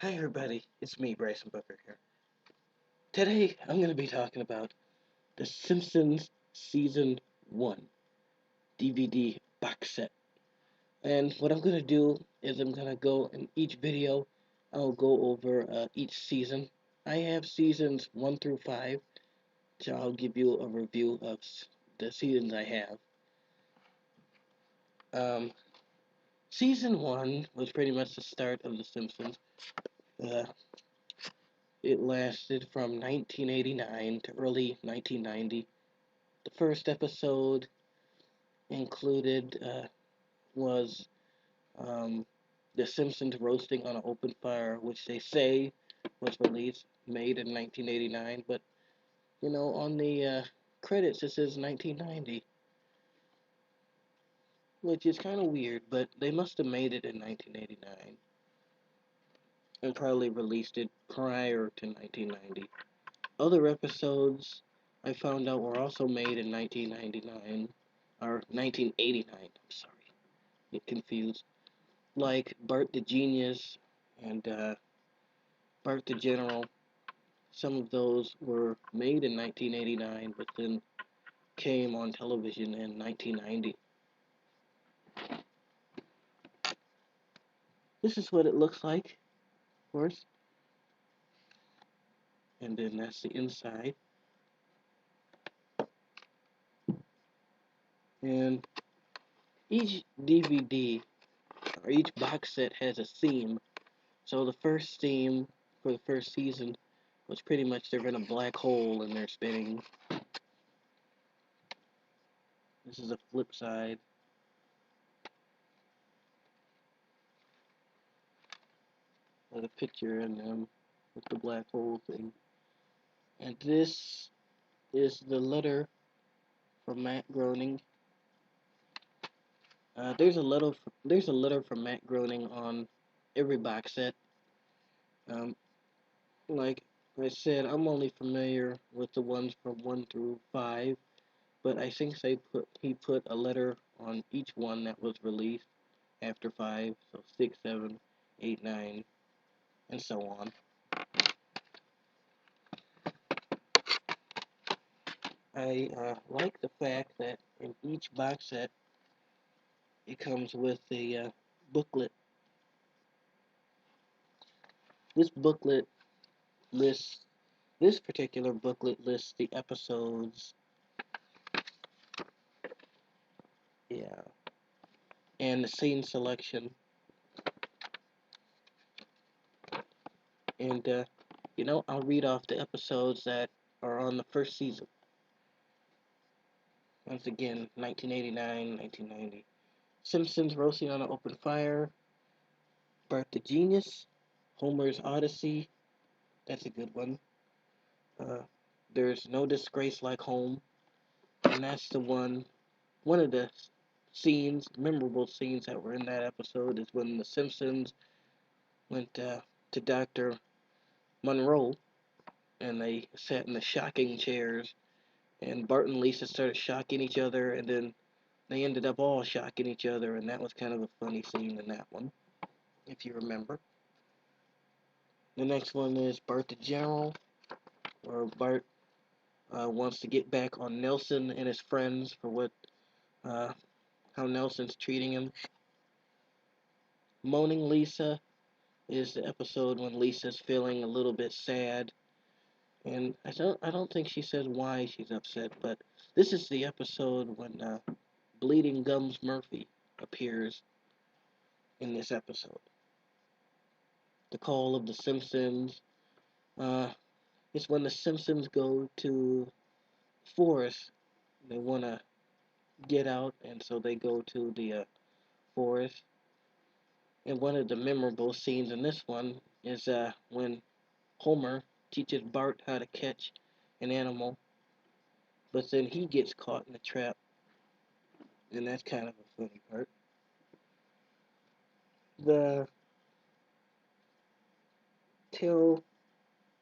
Hi everybody, it's me, Bryson Booker here. Today I'm going to be talking about The Simpsons Season 1 DVD box set. And what I'm going to do is I'm going to go in each video, I'll go over each season. I have seasons 1 through 5, so I'll give you a review of the seasons I have. Um, Season 1 was pretty much the start of The Simpsons. Uh, it lasted from 1989 to early 1990. The first episode included was um, The Simpsons roasting on an open fire, which they say was made in 1989, but on the credits it says 1990, which is kind of weird, but they must have made it in 1989 and probably released it prior to 1990. Other episodes I found out were also made in 1999 or 1989. I'm sorry, get confused. Like Bart the Genius and Bart the General. Some of those were made in 1989, but then came on television in 1990. This is what it looks like, of course, and then that's the inside. And each DVD or each box set has a theme. So the first theme for the first season was pretty much they're in a black hole and they're spinning. This is a flip side. With a picture in them with the black hole thing. And this is the letter from Matt Groening. There's a letter from Matt Groening on every box set. Um, like I said, I'm only familiar with the ones from 1 through 5, but I think he put a letter on each one that was released after 5, so 6, 7, 8, 9, and so on. I like the fact that in each box set it comes with a booklet. This booklet lists this particular booklet lists the episodes, yeah, and the scene selection. And I'll read off the episodes that are on the first season. Once again, 1989, 1990. Simpsons roasting on an open fire. Bart the Genius. Homer's Odyssey. That's a good one. Uh, there's no disgrace like home, and that's the one. One of the memorable scenes that were in that episode is when the Simpsons went to Dr. Monroe and they sat in the shocking chairs, and Bart and Lisa started shocking each other, and then they ended up all shocking each other, and that was kind of a funny scene in that one, if you remember. The next one is Bart the General, where Bart wants to get back on Nelson and his friends for uh, how Nelson's treating him. Moaning Lisa is the episode when Lisa's feeling a little bit sad, and I don't think she says why she's upset, but this is the episode when Bleeding Gums Murphy appears in this episode. The Call of the Simpsons. Uh, it's when the Simpsons go to forest. They want to get out, and so they go to the forest. And one of the memorable scenes in this one is when Homer teaches Bart how to catch an animal, but then he gets caught in the trap, and that's kind of a funny part. The tail,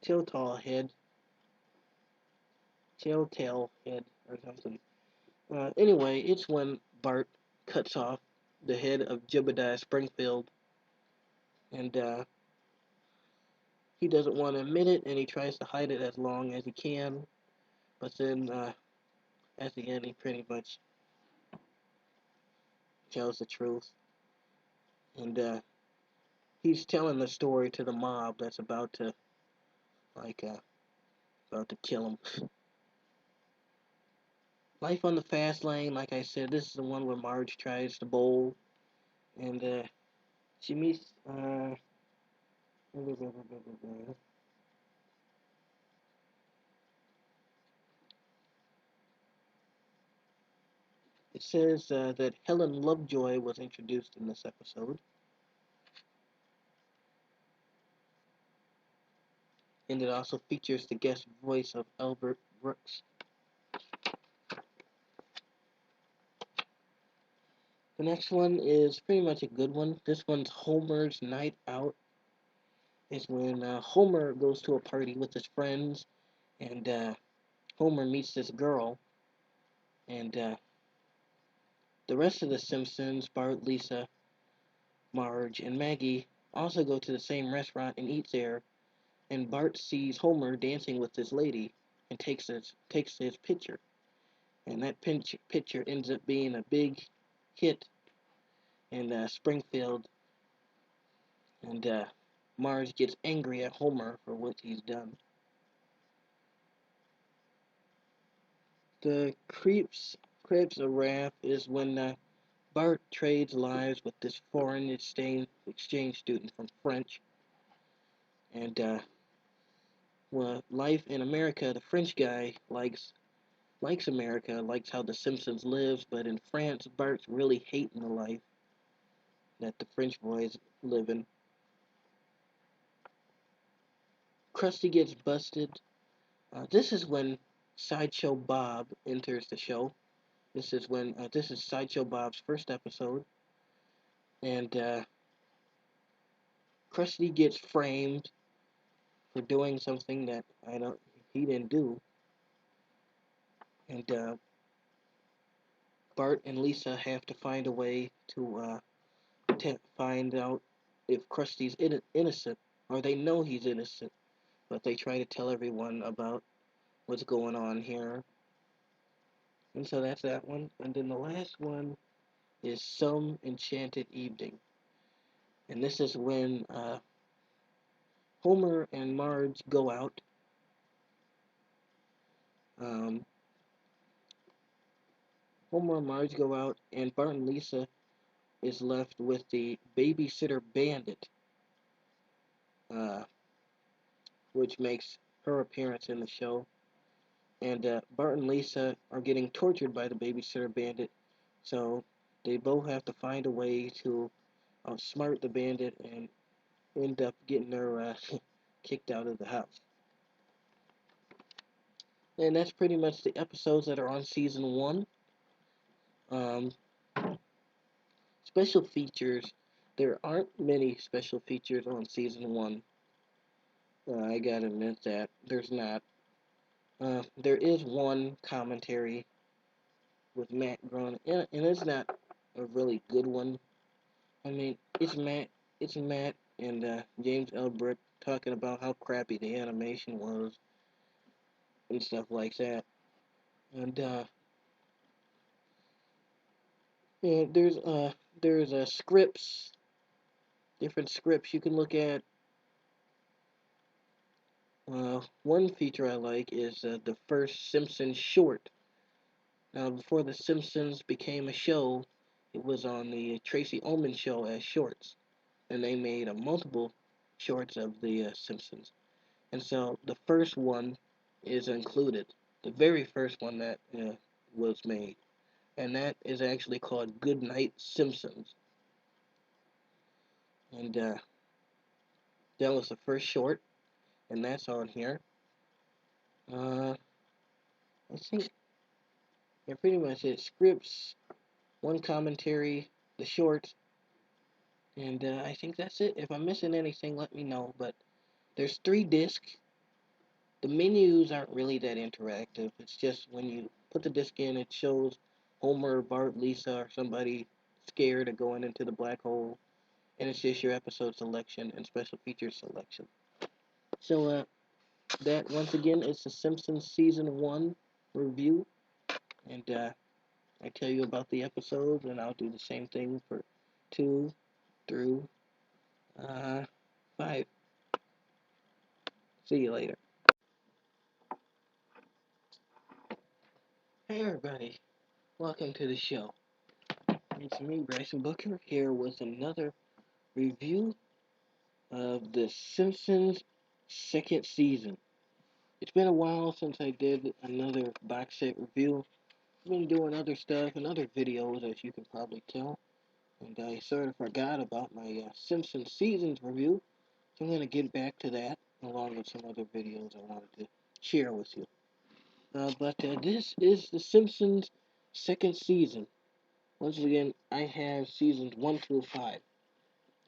telltale head, telltale head, or something. Anyway, it's when Bart cuts off the head of Jebediah Springfield, and he doesn't want to admit it, and he tries to hide it as long as he can. But then at the end, he pretty much tells the truth, and he's telling the story to the mob that's like, about to kill him. Life on the Fast Lane, like I said, this is the one where Marge tries to bowl, and she meets. It says that Helen Lovejoy was introduced in this episode, and it also features the guest voice of Albert Brooks. The next one is pretty much a good one. This one's Homer's Night Out. Is when Homer goes to a party with his friends, and Homer meets this girl, and the rest of the Simpsons, Bart, Lisa, Marge, and Maggie, also go to the same restaurant and eat there, and Bart sees Homer dancing with this lady and takes his picture. And that picture ends up being a big hit in Springfield, and Marge gets angry at Homer for what he's done. The Crepes of Wrath is when Bart trades lives with this foreign exchange student from French, and well, life in America, the French guy likes America, likes how the Simpsons lives, but in France, Bart's really hating the life that the French boys live in. Krusty gets busted. This is when Sideshow Bob enters the show. This is Sideshow Bob's first episode, and Krusty gets framed for doing something that I don't he didn't do, and Bart and Lisa have to find a way to find out if Krusty's innocent, or they know he's innocent, but they try to tell everyone about what's going on here. And so that's that one. And then the last one is Some Enchanted Evening. And this is when Homer and Marge go out. Um, Homer and Marge go out, and Bart and Lisa is left with the babysitter bandit, uh, which makes her appearance in the show. And Bart and Lisa are getting tortured by the babysitter bandit, so they both have to find a way to outsmart the bandit and end up getting her kicked out of the house. And that's pretty much the episodes that are on season one. Um, Special features. There aren't many special features on season one. I gotta admit that there's not. There is one commentary with Matt Groening, and it's not a really good one. I mean, it's Matt and James Elbrick talking about how crappy the animation was and stuff like that. And yeah, there's scripts, different scripts you can look at. One feature I like is the first Simpsons short. Now, before The Simpsons became a show, it was on the Tracy Ullman show as shorts, and they made multiple shorts of the Simpsons. And so the first one is included, the very first one that was made, and that is actually called Good Night Simpsons. And that was the first short, and that's on here. Uh, I think yeah, pretty much it. Scripts, one commentary, the shorts, and I think that's it. If I'm missing anything, let me know. But there's 3 discs. The menus aren't really that interactive. It's just when you put the disc in, it shows Homer, Bart, Lisa, or somebody scared of going into the black hole, and it's just your episode selection and special features selection. So, that once again is the Simpsons Season 1 review. And I tell you about the episodes, and I'll do the same thing for 2 through 5. See you later. Hey, everybody. Welcome to the show. It's me, Bryson Booker, here with another review of the Simpsons second season. It's been a while since I did another box set review. I've been doing other stuff and other videos, as you can probably tell. And I sort of forgot about my Simpsons seasons review. So I'm going to get back to that, along with some other videos I wanted to share with you. But this is the Simpsons second season. Once again, I have seasons 1 through 5.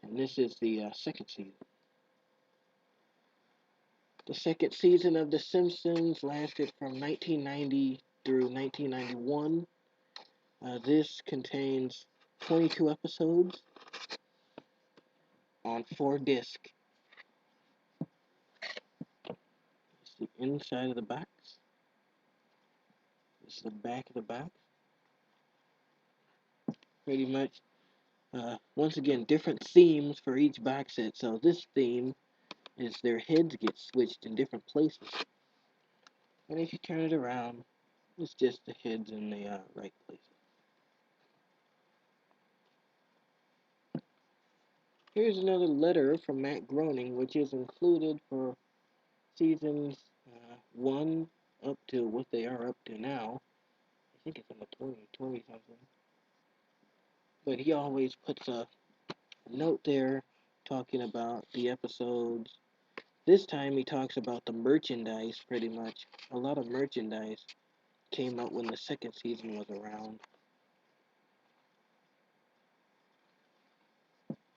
And this is the second season. The second season of The Simpsons lasted from 1990 through 1991. This contains 22 episodes on 4 discs. It's the inside of the box. This is the back of the box. Pretty much, once again, different themes for each box set. So this theme is their heads get switched in different places. And if you turn it around, it's just the heads in the right places. Here's another letter from Matt Groening, which is included for seasons 1 up to what they are up to now. I think it's in the 20 something. But he always puts a note there talking about the episodes. This time he talks about the merchandise pretty much. A lot of merchandise came out when the second season was around.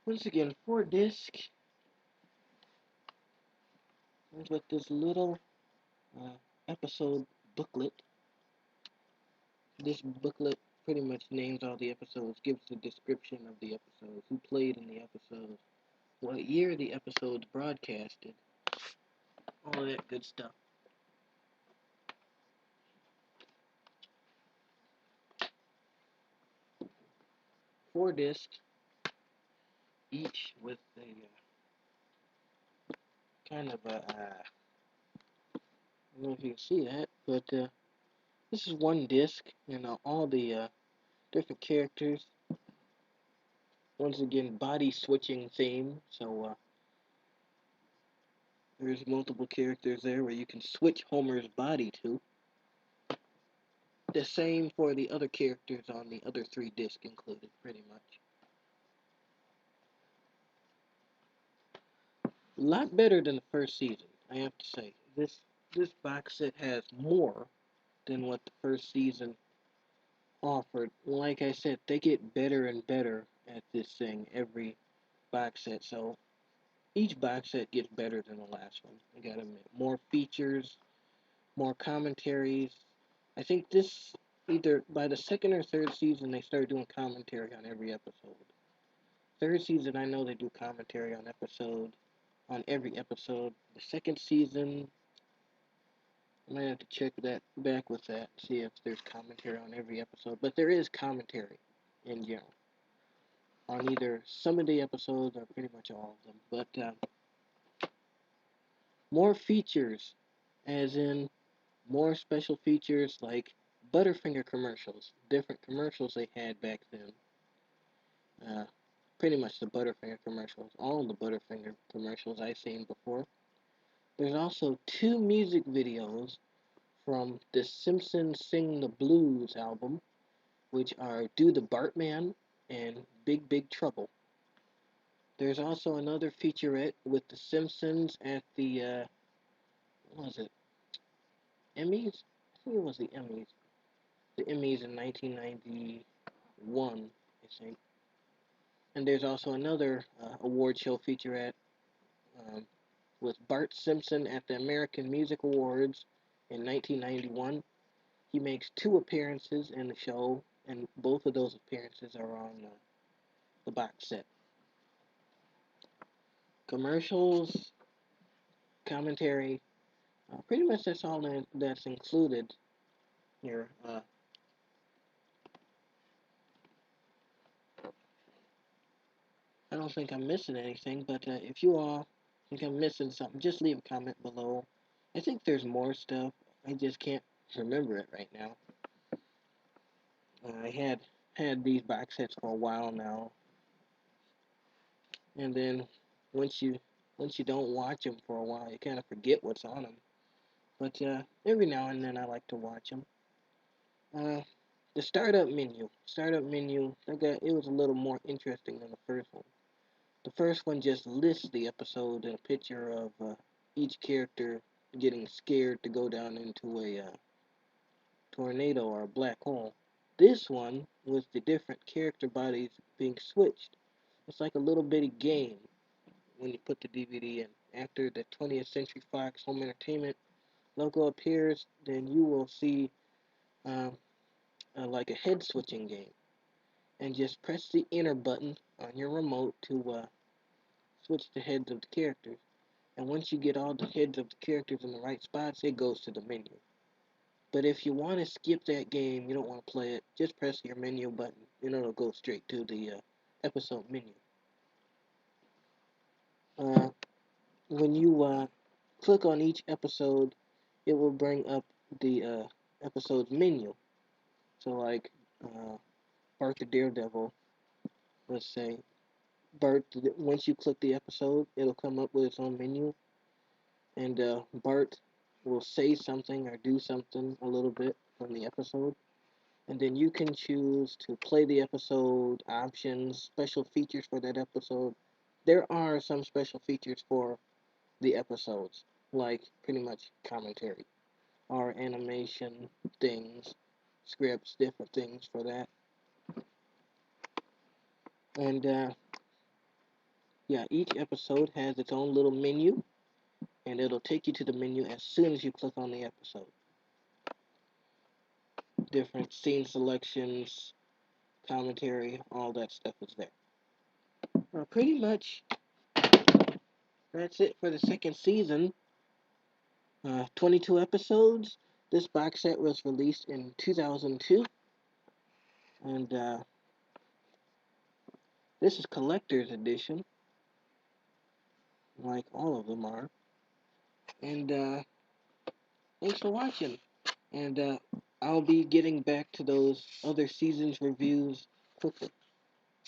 Once again, 4 discs with this little episode booklet. This booklet pretty much names all the episodes, gives the description of the episodes, who played in the episodes, what year the episodes broadcasted, all that good stuff. 4 discs, each with a kind of a, I don't know if you can see that, but this is 1 disc, and all the different characters. Once again, body switching theme, so there's multiple characters there where you can switch Homer's body to. The same for the other characters on the other 3 discs included, pretty much. A lot better than the first season, I have to say. This box set has more than what the first season offered. Like I said, they get better and better at this thing every box set. So each box set gets better than the last one. I gotta admit, more features, more commentaries. I think this either by the second or third season they started doing commentary on every episode. Third season I know they do commentary on every episode. The second season I might have to check that back with that, see if there's commentary on every episode. But there is commentary in general on either some of the episodes or pretty much all of them. But more features, as in more special features like Butterfinger commercials, different commercials they had back then. Pretty much the Butterfinger commercials, all the Butterfinger commercials I've seen before. There's also 2 music videos from the Simpsons Sing the Blues album, which are Do the Bartman and Big Big Trouble. There's also another featurette with the Simpsons at the, what was it, Emmys? I think it was the Emmys. The Emmys in 1991, I think. And there's also another award show featurette um, with Bart Simpson at the American Music Awards in 1991. He makes 2 appearances in the show, and both of those appearances are on the box set. Commercials commentary. Pretty much that's all that's included here. I don't think I'm missing anything, but if you all think I'm missing something, just leave a comment below. I think there's more stuff. I just can't remember it right now. I had these box sets for a while now, and then once you once you don't watch them for a while, you kind of forget what's on them. But every now and then I like to watch them. Uh, the startup menu, it was a little more interesting than the first one. The first one just lists the episode and a picture of each character getting scared to go down into a tornado or a black hole. This one was the different character bodies being switched. It's like a little bitty game when you put the DVD in. After the 20th Century Fox Home Entertainment logo appears, then you will see um, like a head switching game. And just press the enter button on your remote to switch the heads of the characters. And once you get all the heads of the characters in the right spots, it goes to the menu. But if you want to skip that game, you don't want to play it, just press your menu button and it'll go straight to the episode menu. Uh, when you click on each episode, it will bring up the episode's menu. So, like Bart the Daredevil, let's say, once you click the episode, it'll come up with its own menu, and Bart will say something or do something a little bit from the episode. And then you can choose to play the episode, options, special features for that episode. There are some special features for the episodes, like pretty much commentary or animation things, scripts, different things for that. And yeah, each episode has its own little menu, and it'll take you to the menu as soon as you click on the episode. Different scene selections, commentary, all that stuff is there. Pretty much that's it for the second season. 22 episodes. This box set was released in 2002, and this is collector's edition, like all of them are. And thanks for watching. And I'll be getting back to those other seasons reviews quickly.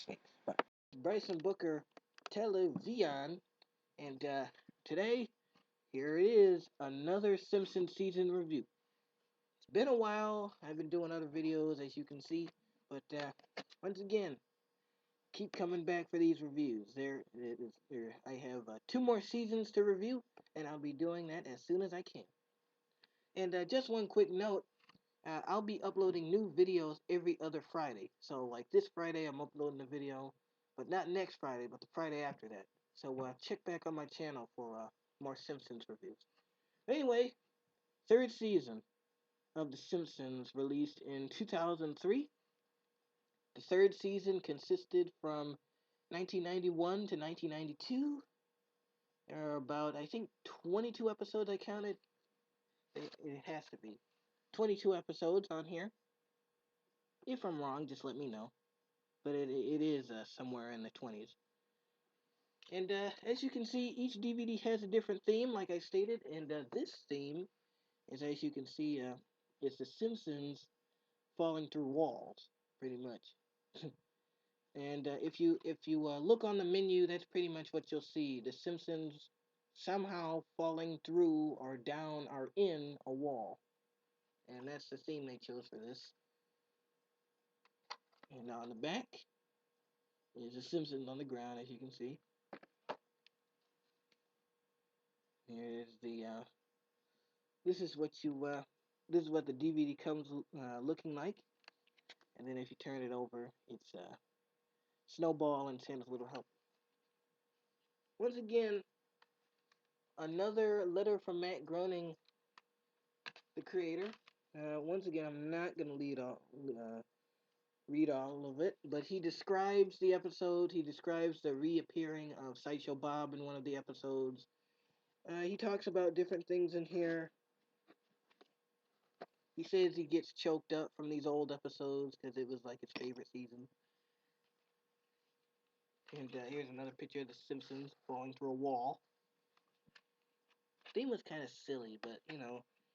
Thanks. Bye. Bryson Booker Television, and today here it is, another Simpsons season review. It's been a while. I've been doing other videos, as you can see, but once again, keep coming back for these reviews. I have 2 more seasons to review, and I'll be doing that as soon as I can. And just one quick note, I'll be uploading new videos every other Friday. So like this Friday, I'm uploading a video, but not next Friday, but the Friday after that. So check back on my channel for more Simpsons reviews. Anyway, third season of The Simpsons released in 2003. The third season consisted from 1991 to 1992. There are about, I think, 22 episodes I counted. It has to be 22 episodes on here. If I'm wrong, just let me know. But it is somewhere in the 20s. And as you can see, each DVD has a different theme, like I stated. And this theme is, as you can see, it's The Simpsons falling through walls, pretty much. And if you look on the menu, that's pretty much what you'll see. The Simpsons somehow falling through or down or in a wall. And that's the theme they chose for this. And on the back is the Simpsons on the ground, as you can see. Here's the this is what this is what the DVD comes looking like. And then if you turn it over, it's Snowball and Santa's Little Helper. Once again, another letter from Matt Groening, the creator. Once again, I'm not gonna read all of it, but he describes the episode. He describes the reappearing of Sideshow Bob in one of the episodes, He talks about different things in here. He says he gets choked up from these old episodes because it was like his favorite season. And here's another picture of the Simpsons falling through a wall. Theme was kind of silly, but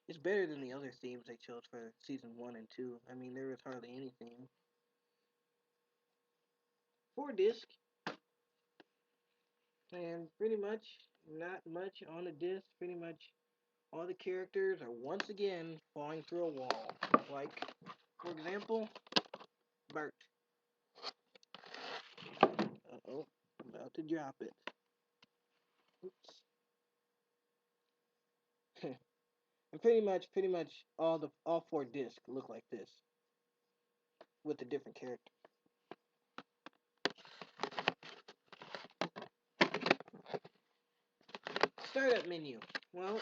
it's better than the other themes they chose for season 1 and 2. I mean, there was hardly any theme. 4 disc, and pretty much not much on the disc. Pretty much all the characters are once again falling through a wall. Like, for example, Bart. Uh-oh, I'm about to drop it. Oops. And pretty much all 4 discs look like this with a different character. Startup menu. Well,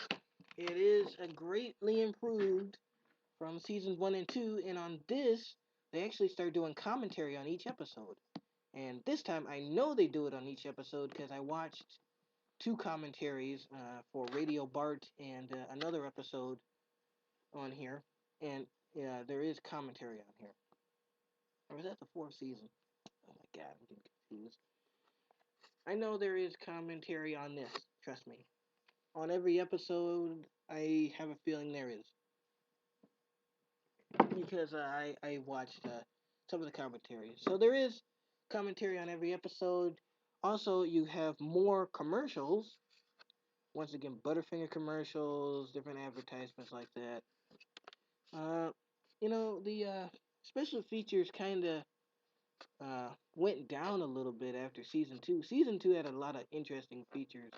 it is a greatly improved from seasons 1 and 2, and on this, they actually start doing commentary on each episode. And this time, I know they do it on each episode because I watched 2 commentaries for Radio Bart and another episode on here, and yeah, there is commentary on here. Or is that the 4th season? Oh my god, I'm getting confused. I know there is commentary on this. Trust me. On every episode, I have a feeling there is. Because I watched some of the commentary. So there is commentary on every episode. Also, you have more commercials. Once again, Butterfinger commercials, different advertisements like that. Uh, the special features kind of went down a little bit after season 2. Season 2 had a lot of interesting features.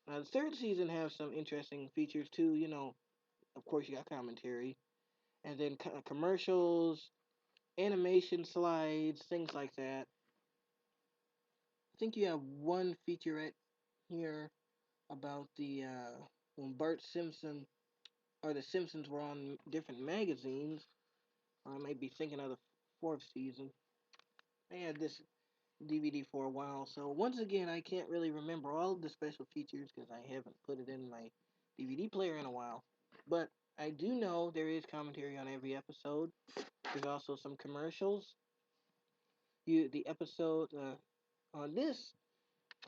The 3rd season has some interesting features too. Of course, you got commentary, and then commercials, animation slides, things like that. I think you have one featurette here about the when Bart Simpson or the Simpsons were on different magazines. Or I might be thinking of the 4th season. I had this DVD for a while, so once again, I can't really remember all of the special features because I haven't put it in my DVD player in a while. But I do know there is commentary on every episode. There's also some commercials. The episode on this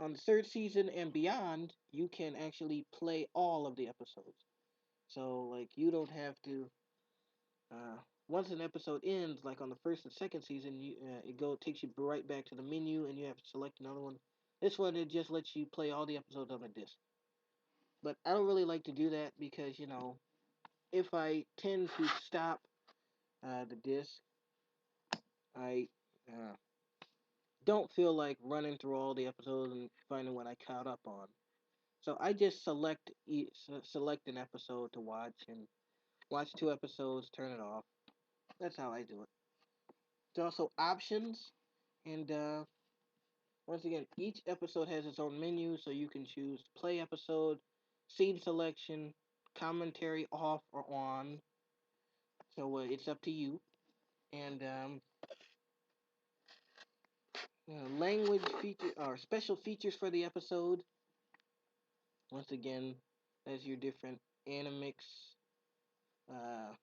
on the 3rd season and beyond, you can actually play all of the episodes. So like you don't have to. Once an episode ends, like on the 1st and 2nd season, it takes you right back to the menu, and you have to select another one. This one it just lets you play all the episodes on a disc. But I don't really like to do that because if I tend to stop the disc, I uh, don't feel like running through all the episodes and finding what I caught up on. So I just select an episode to watch and watch 2 episodes, turn it off. That's how I do it. There's also options, and once again, each episode has its own menu, so you can choose play episode, scene selection, commentary off or on. So it's up to you. And language feature or special features for the episode. Once again, that's your different animix, uh,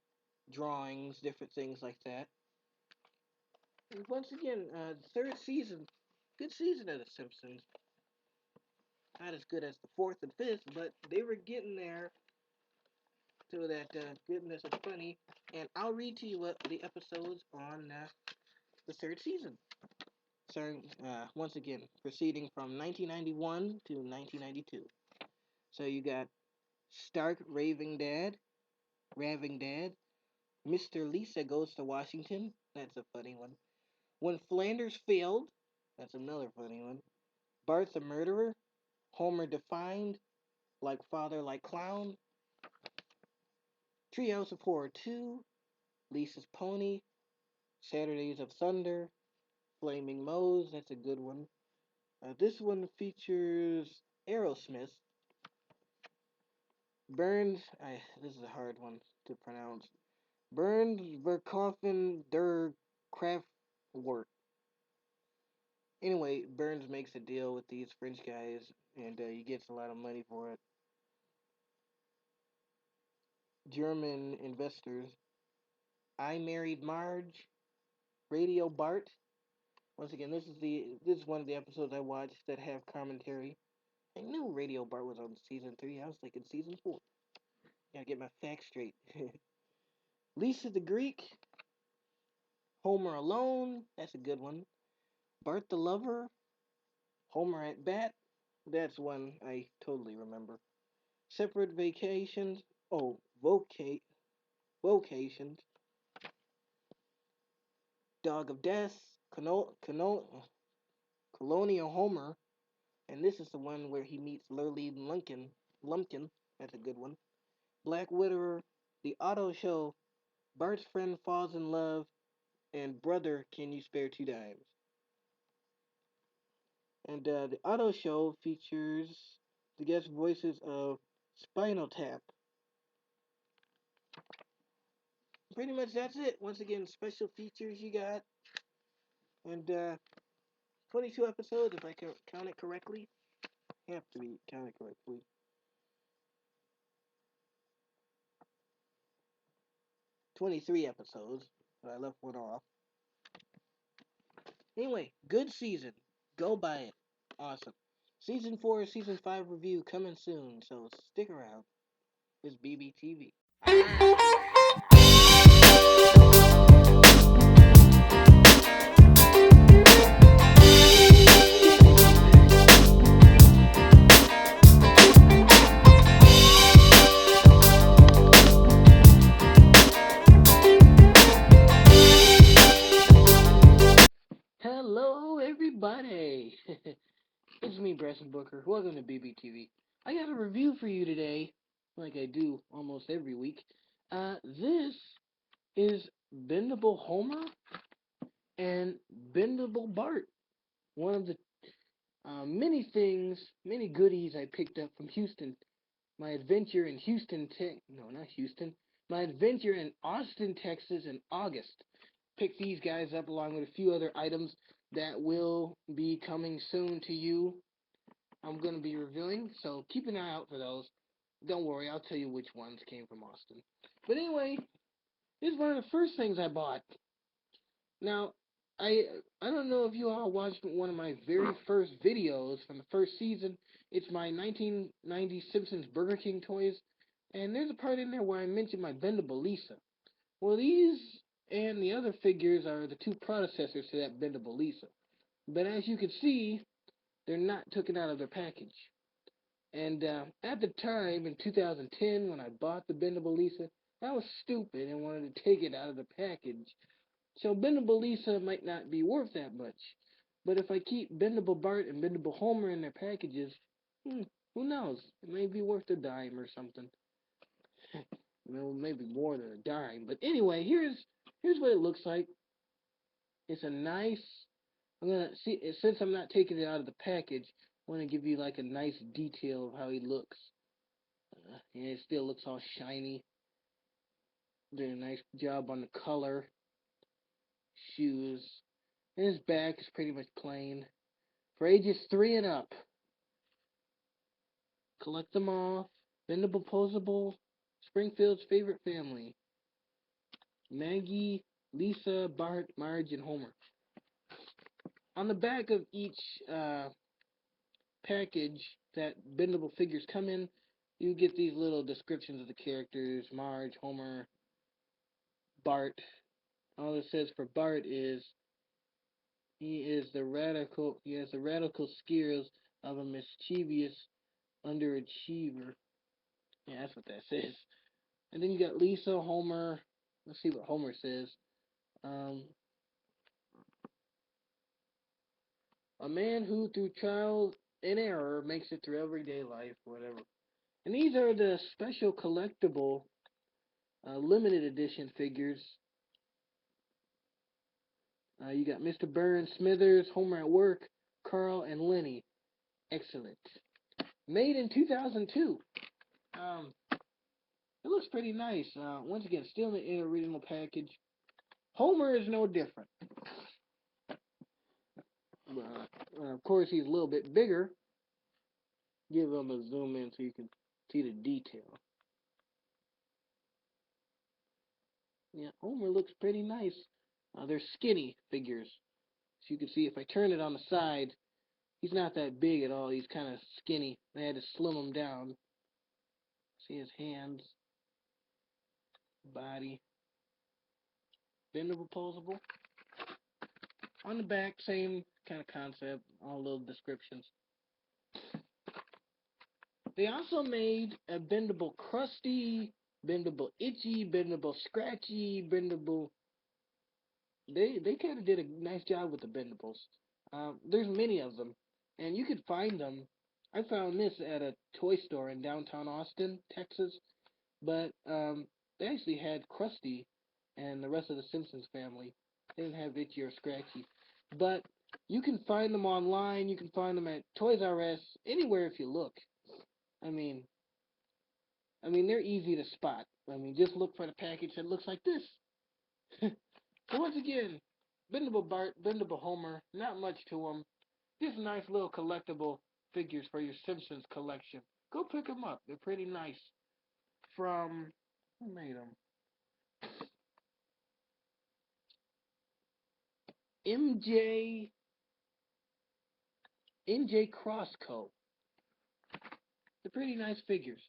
drawings, different things like that. And once again, 3rd season, good season of The Simpsons. Not as good as the 4th and 5th, but they were getting there to that goodness of funny. And I'll read to you what the episodes on the 3rd season. So, once again, proceeding from 1991 to 1992. So you got Stark Raving Dad, Mr. Lisa Goes to Washington. That's a funny one. When Flanders Failed. That's another funny one. Bart the Murderer, Homer Defined, Like Father, Like Clown, Treehouse of Horror 2, Lisa's Pony, Saturdays of Thunder, Flaming Moe's, that's a good one. This one features Aerosmith, this is a hard one to pronounce. Burns Verkaufen der Kraftwerk. Anyway, Burns makes a deal with these French guys, and he gets a lot of money for it. German investors. I Married Marge, Radio Bart. Once again, this is one of the episodes I watched that have commentary. I knew Radio Bart was on season 3. I was thinking season 4. Gotta get my facts straight. Lisa the Greek, Homer Alone. That's a good one. Bart the Lover, Homer at Bat. That's one I totally remember. Separate Vacations. Oh, Vocations. Dog of Death. Colonial Homer. And this is the one where he meets Lurleen Lumpkin. That's a good one. Black Widower. The Auto Show. Bart's Friend Falls in Love. And Brother, Can You Spare 2 Dimes? And the Auto Show features the guest voices of Spinal Tap. Pretty much that's it. Once again, special features you got. And 22 episodes, if I can count it correctly. Have to be counted correctly. 23 episodes, but I left one off. Anyway, good season. Go buy it. Awesome. Season 4, Season 5 review coming soon, so stick around. It's BBTV. Hello, everybody. It's me, Bresson Booker. Welcome to BBTV. I got a review for you today, like I do almost every week. This is Bendable Homer and Bendable Bart. One of the many goodies I picked up from Houston. My adventure in My adventure in Austin, Texas in August. Picked these guys up along with a few other items that will be coming soon to you. I'm going to be reviewing, so keep an eye out for those. Don't worry, I'll tell you which ones came from Austin. But anyway, this is one of the first things I bought. Now, I don't know if you all watched one of my very first videos from the first season. It's my 1990 Simpsons Burger King toys, and there's a part in there where I mentioned my bendable Lisa. Well, these and the other figures are the two predecessors to that bendable Lisa. But as you can see, they're not taken out of their package. And at the time, in 2010, when I bought the bendable Lisa, I was stupid and wanted to take it out of the package. So bendable Lisa might not be worth that much. But if I keep bendable Bart and bendable Homer in their packages, who knows? It may be worth a dime or something. Well, maybe more than a dime. But anyway, here's what it looks like. It's a nice. I'm gonna see since I'm not taking it out of the package. I want to give you like a nice detail of how he looks. And it still looks all shiny. Did a nice job on the color. Shoes. And his back is pretty much plain. For ages 3 and up. Collect them all. Bendable, posable. Springfield's favorite family. Maggie, Lisa, Bart, Marge, and Homer. On the back of each package that bendable figures come in, you get these little descriptions of the characters: Marge, Homer, Bart. All it says for Bart is he has the radical skills of a mischievous underachiever. Yeah, that's what that says. And then you got Lisa, Homer. Let's see what Homer says. Um, a man who, through trial and error, makes it through everyday life, whatever. And these are the special collectible limited edition figures. You got Mr. Burns, Smithers, Homer at Work, Carl, and Lenny. Excellent. Made in 2002. It looks pretty nice. Once again, still in the original package. Homer is no different. Of course, he's a little bit bigger. Give him a zoom in so you can see the detail. Yeah, Homer looks pretty nice. They're skinny figures. So you can see if I turn it on the side, he's not that big at all. He's kind of skinny. They had to slim him down. See his hands, body, bendable, posable. On the back, same kind of concept, all little descriptions. They also made a bendable crusty, bendable itchy, bendable scratchy, bendable. They kind of did a nice job with the bendables. There's many of them, and you could find them. I found this at a toy store in downtown Austin, Texas, but they actually had Krusty and the rest of the Simpsons family. They didn't have Itchy or Scratchy, but you can find them online. You can find them at Toys R Us, anywhere if you look. I mean, they're easy to spot. Just look for the package that looks like this. So once again, bendable Bart, bendable Homer, not much to them. Just nice little collectible figures for your Simpsons collection. Go pick them up. They're pretty nice. From who made them? MJ NJ Crossco. They're pretty nice figures.